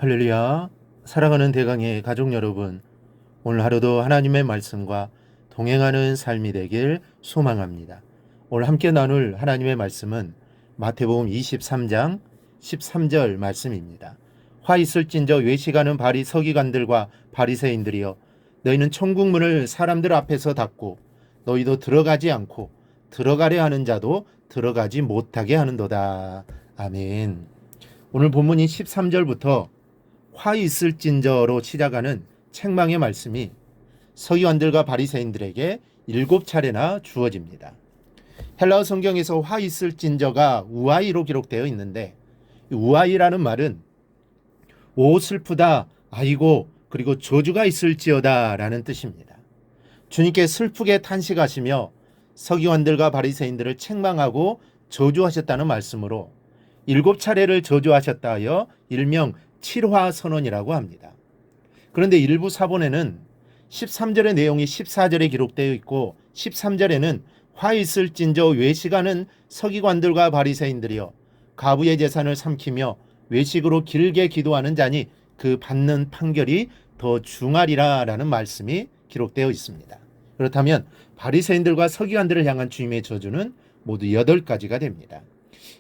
할렐루야. 사랑하는 대강의 가족 여러분, 오늘 하루도 하나님의 말씀과 동행하는 삶이 되길 소망합니다. 오늘 함께 나눌 하나님의 말씀은 마태복음 23장 13절 말씀입니다. 화 있을진저 외식하는 서기관들과 바리새인들이여, 너희는 천국 문을 사람들 앞에서 닫고 너희도 들어가지 않고 들어가려 하는 자도 들어가지 못하게 하는도다. 아멘. 오늘 본문이 13절부터 화 있을진저로 시작하는 책망의 말씀이 서기관들과 바리새인들에게 7차례나 주어집니다. 헬라어 성경에서 화 있을진저가 우아이로 기록되어 있는데, 우아이라는 말은 오 슬프다, 아이고, 그리고 저주가 있을지어다 라는 뜻입니다. 주님께 슬프게 탄식하시며 서기관들과 바리새인들을 책망하고 저주하셨다는 말씀으로 7차례를 저주하셨다 하여 일명 7화 선언이라고 합니다. 그런데 일부 사본에는 13절의 내용이 14절에 기록되어 있고 13절에는 화 있을진저 외식하는 서기관들과 바리새인들이여, 가부의 재산을 삼키며 외식으로 길게 기도하는 자니 그 받는 판결이 더 중하리라 라는 말씀이 기록되어 있습니다. 그렇다면 바리새인들과 서기관들을 향한 주님의 저주는 모두 8가지가 됩니다.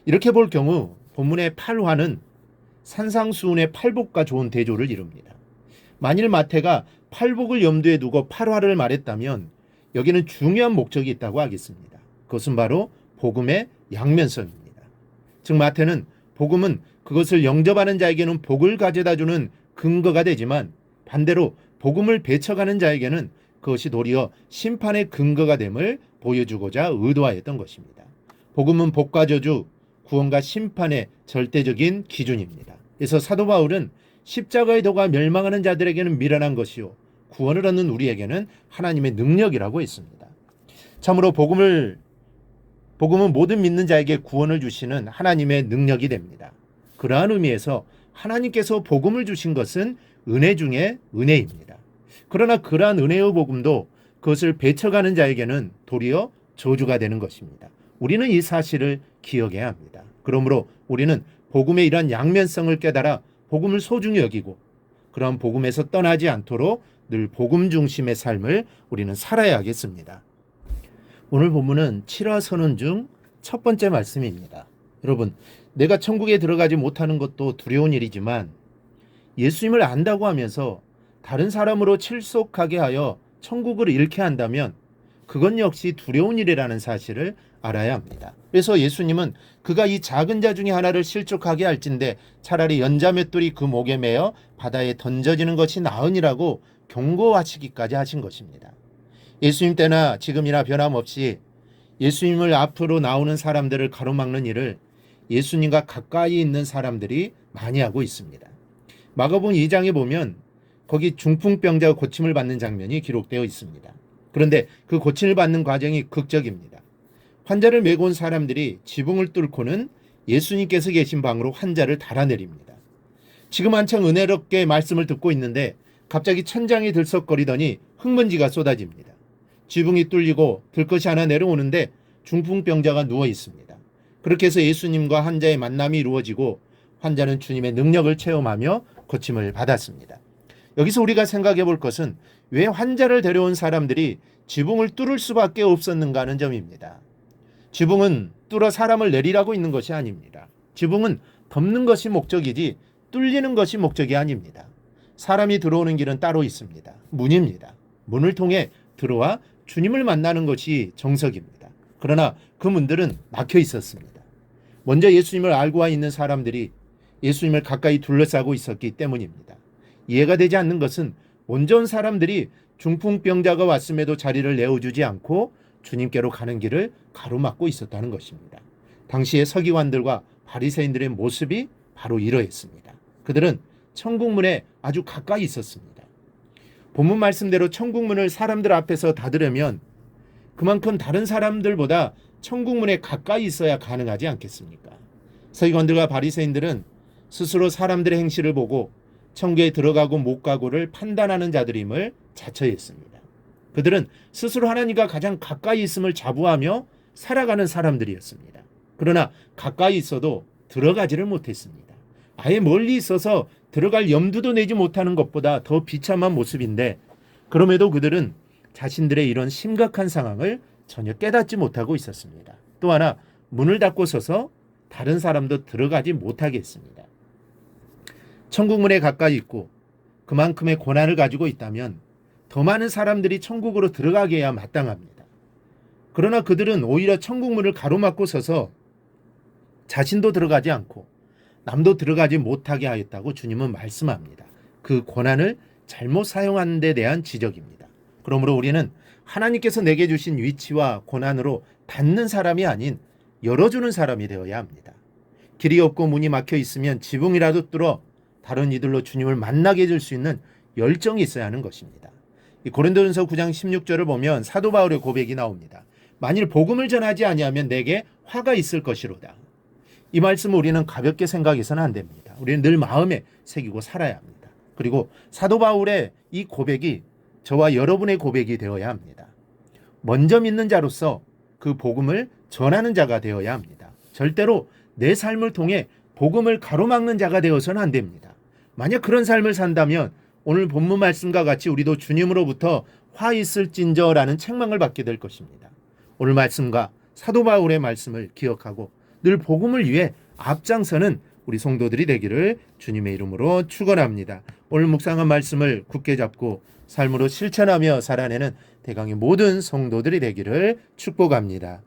이렇게 볼 경우 본문의 8화는 산상수훈의 팔복과 좋은 대조를 이룹니다. 만일 마태가 팔복을 염두에 두고 8화를 말했다면 여기는 중요한 목적이 있다고 하겠습니다. 그것은 바로 복음의 양면성입니다. 즉 마태는 복음은 그것을 영접하는 자에게는 복을 가져다주는 근거가 되지만, 반대로 복음을 배척하는 자에게는 그것이 도리어 심판의 근거가 됨을 보여주고자 의도하였던 것입니다. 복음은 복과 저주, 구원과 심판의 절대적인 기준입니다. 그래서 사도 바울은 십자가의 도가 멸망하는 자들에게는 미련한 것이요 구원을 얻는 우리에게는 하나님의 능력이라고 했습니다. 참으로 복음은 모든 믿는 자에게 구원을 주시는 하나님의 능력이 됩니다. 그러한 의미에서 하나님께서 복음을 주신 것은 은혜 중에 은혜입니다. 그러나 그러한 은혜의 복음도 그것을 배척하는 자에게는 도리어 저주가 되는 것입니다. 우리는 이 사실을 기억해야 합니다. 그러므로 우리는 복음의 이러한 양면성을 깨달아 복음을 소중히 여기고 그런 복음에서 떠나지 않도록 늘 복음 중심의 삶을 우리는 살아야겠습니다. 오늘 본문은 7화 선언 중 첫 번째 말씀입니다. 여러분, 내가 천국에 들어가지 못하는 것도 두려운 일이지만 예수님을 안다고 하면서 다른 사람으로 칠속하게 하여 천국을 잃게 한다면 그건 역시 두려운 일이라는 사실을 알아야 합니다. 그래서 예수님은 그가 이 작은 자 중에 하나를 실족하게 할진대 차라리 연자맷돌이 그 목에 매어 바다에 던져지는 것이 나으니라고 경고하시기까지 하신 것입니다. 예수님 때나 지금이나 변함없이 예수님을 앞으로 나오는 사람들을 가로막는 일을 예수님과 가까이 있는 사람들이 많이 하고 있습니다. 마가복음 2장에 보면 거기 중풍병자가 고침을 받는 장면이 기록되어 있습니다. 그런데 그 고침을 받는 과정이 극적입니다. 환자를 메고 온 사람들이 지붕을 뚫고는 예수님께서 계신 방으로 환자를 달아내립니다. 지금 한창 은혜롭게 말씀을 듣고 있는데 갑자기 천장이 들썩거리더니 흙먼지가 쏟아집니다. 지붕이 뚫리고 들것이 하나 내려오는데 중풍병자가 누워 있습니다. 그렇게 해서 예수님과 환자의 만남이 이루어지고 환자는 주님의 능력을 체험하며 고침을 받았습니다. 여기서 우리가 생각해 볼 것은 왜 환자를 데려온 사람들이 지붕을 뚫을 수밖에 없었는가 하는 점입니다. 지붕은 뚫어 사람을 내리라고 있는 것이 아닙니다. 지붕은 덮는 것이 목적이지 뚫리는 것이 목적이 아닙니다. 사람이 들어오는 길은 따로 있습니다. 문입니다. 문을 통해 들어와 주님을 만나는 것이 정석입니다. 그러나 그 문들은 막혀 있었습니다. 먼저 예수님을 알고 와 있는 사람들이 예수님을 가까이 둘러싸고 있었기 때문입니다. 이해가 되지 않는 것은 먼저 온 사람들이 중풍병자가 왔음에도 자리를 내어주지 않고 주님께로 가는 길을 가로막고 있었다는 것입니다. 당시의 서기관들과 바리새인들의 모습이 바로 이러했습니다. 그들은 천국문에 아주 가까이 있었습니다. 본문 말씀대로 천국문을 사람들 앞에서 닫으려면 그만큼 다른 사람들보다 천국문에 가까이 있어야 가능하지 않겠습니까? 서기관들과 바리새인들은 스스로 사람들의 행실을 보고 천국에 들어가고 못 가고를 판단하는 자들임을 자처했습니다. 그들은 스스로 하나님과 가장 가까이 있음을 자부하며 살아가는 사람들이었습니다. 그러나 가까이 있어도 들어가지를 못했습니다. 아예 멀리 있어서 들어갈 염두도 내지 못하는 것보다 더 비참한 모습인데, 그럼에도 그들은 자신들의 이런 심각한 상황을 전혀 깨닫지 못하고 있었습니다. 또 하나, 문을 닫고 서서 다른 사람도 들어가지 못하게 했습니다. 천국문에 가까이 있고 그만큼의 고난을 가지고 있다면 더 많은 사람들이 천국으로 들어가게 해야 마땅합니다. 그러나 그들은 오히려 천국문을 가로막고 서서 자신도 들어가지 않고 남도 들어가지 못하게 하였다고 주님은 말씀합니다. 그 고난을 잘못 사용하는 데 대한 지적입니다. 그러므로 우리는 하나님께서 내게 주신 위치와 고난으로 닫는 사람이 아닌 열어주는 사람이 되어야 합니다. 길이 없고 문이 막혀 있으면 지붕이라도 뚫어 다른 이들로 주님을 만나게 해줄 수 있는 열정이 있어야 하는 것입니다. 고린도전서 9장 16절을 보면 사도 바울의 고백이 나옵니다. 만일 복음을 전하지 아니하면 내게 화가 있을 것이로다. 이 말씀을 우리는 가볍게 생각해서는 안 됩니다. 우리는 늘 마음에 새기고 살아야 합니다. 그리고 사도 바울의 이 고백이 저와 여러분의 고백이 되어야 합니다. 먼저 믿는 자로서 그 복음을 전하는 자가 되어야 합니다. 절대로 내 삶을 통해 복음을 가로막는 자가 되어서는 안 됩니다. 만약 그런 삶을 산다면 오늘 본문 말씀과 같이 우리도 주님으로부터 화 있을진저라는 책망을 받게 될 것입니다. 오늘 말씀과 사도 바울의 말씀을 기억하고 늘 복음을 위해 앞장서는 우리 성도들이 되기를 주님의 이름으로 축원합니다. 오늘 묵상한 말씀을 굳게 잡고 삶으로 실천하며 살아내는 대강의 모든 성도들이 되기를 축복합니다.